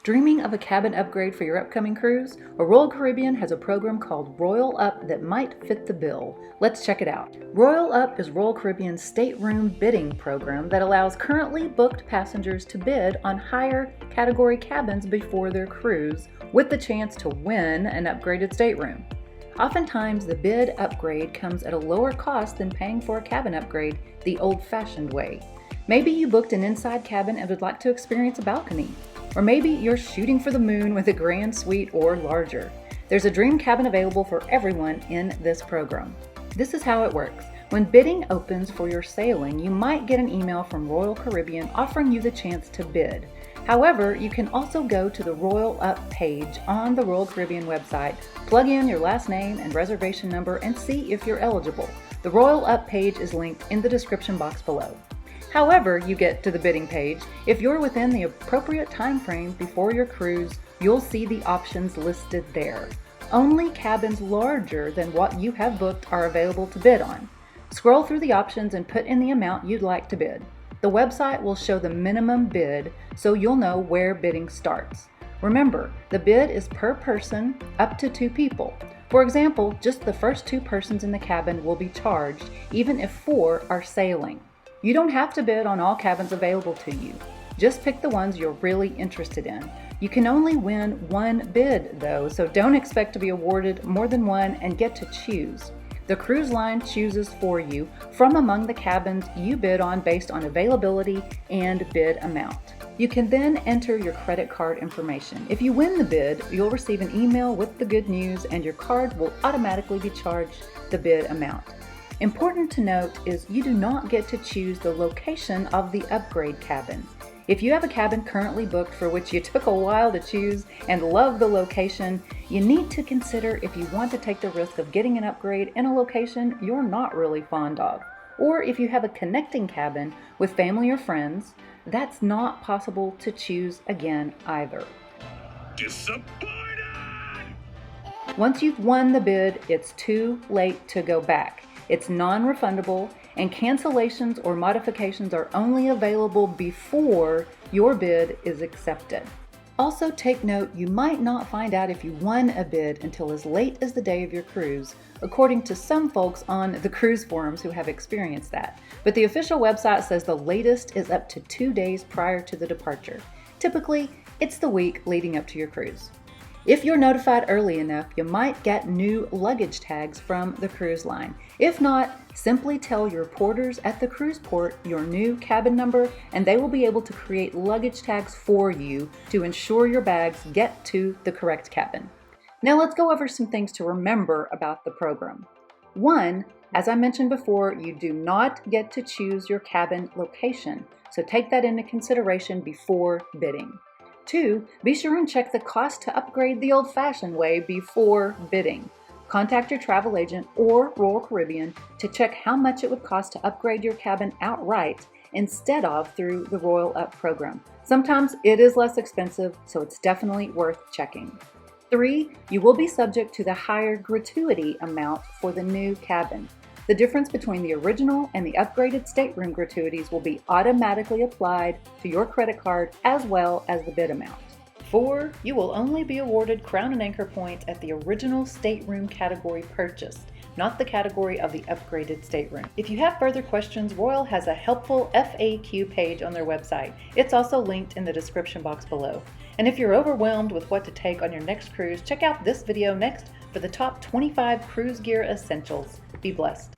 Dreaming of a cabin upgrade for your upcoming cruise? Well, Royal Caribbean has a program called Royal Up that might fit the bill. Let's check it out. Royal Up is Royal Caribbean's stateroom bidding program that allows currently booked passengers to bid on higher category cabins before their cruise, with the chance to win an upgraded stateroom. Oftentimes, the bid upgrade comes at a lower cost than paying for a cabin upgrade the old-fashioned way. Maybe you booked an inside cabin and would like to experience a balcony. Or maybe you're shooting for the moon with a grand suite or larger. There's a dream cabin available for everyone in this program. This is how it works. When bidding opens for your sailing, you might get an email from Royal Caribbean offering you the chance to bid. However, you can also go to the Royal Up page on the Royal Caribbean website, plug in your last name and reservation number, and see if you're eligible. The Royal Up page is linked in the description box below. However you get to the bidding page, if you're within the appropriate time frame before your cruise, you'll see the options listed there. Only cabins larger than what you have booked are available to bid on. Scroll through the options and put in the amount you'd like to bid. The website will show the minimum bid so you'll know where bidding starts. Remember, the bid is per person up to 2 people. For example, just the first 2 persons in the cabin will be charged, even if 4 are sailing. You don't have to bid on all cabins available to you. Just pick the ones you're really interested in. You can only win 1 bid though, so don't expect to be awarded more than 1 and get to choose. The cruise line chooses for you from among the cabins you bid on based on availability and bid amount. You can then enter your credit card information. If you win the bid, you'll receive an email with the good news and your card will automatically be charged the bid amount. Important to note is you do not get to choose the location of the upgrade cabin. If you have a cabin currently booked for which you took a while to choose and love the location, you need to consider if you want to take the risk of getting an upgrade in a location you're not really fond of. Or if you have a connecting cabin with family or friends, that's not possible to choose again either. Disappointed! Once you've won the bid, it's too late to go back. It's non-refundable, and cancellations or modifications are only available before your bid is accepted. Also take note, you might not find out if you won a bid until as late as the day of your cruise, according to some folks on the cruise forums who have experienced that. But the official website says the latest is up to 2 days prior to the departure. Typically, it's the week leading up to your cruise. If you're notified early enough, you might get new luggage tags from the cruise line. If not, simply tell your porters at the cruise port your new cabin number and they will be able to create luggage tags for you to ensure your bags get to the correct cabin. Now let's go over some things to remember about the program. 1, as I mentioned before, you do not get to choose your cabin location, so take that into consideration before bidding. 2, be sure and check the cost to upgrade the old-fashioned way before bidding. Contact your travel agent or Royal Caribbean to check how much it would cost to upgrade your cabin outright instead of through the Royal Up program. Sometimes it is less expensive, so it's definitely worth checking. 3, you will be subject to the higher gratuity amount for the new cabin. The difference between the original and the upgraded stateroom gratuities will be automatically applied to your credit card as well as the bid amount. 4, you will only be awarded Crown and Anchor points at the original stateroom category purchased, not the category of the upgraded stateroom. If you have further questions, Royal has a helpful FAQ page on their website. It's also linked in the description box below. And if you're overwhelmed with what to take on your next cruise, check out this video next for the top 25 cruise gear essentials. Be blessed.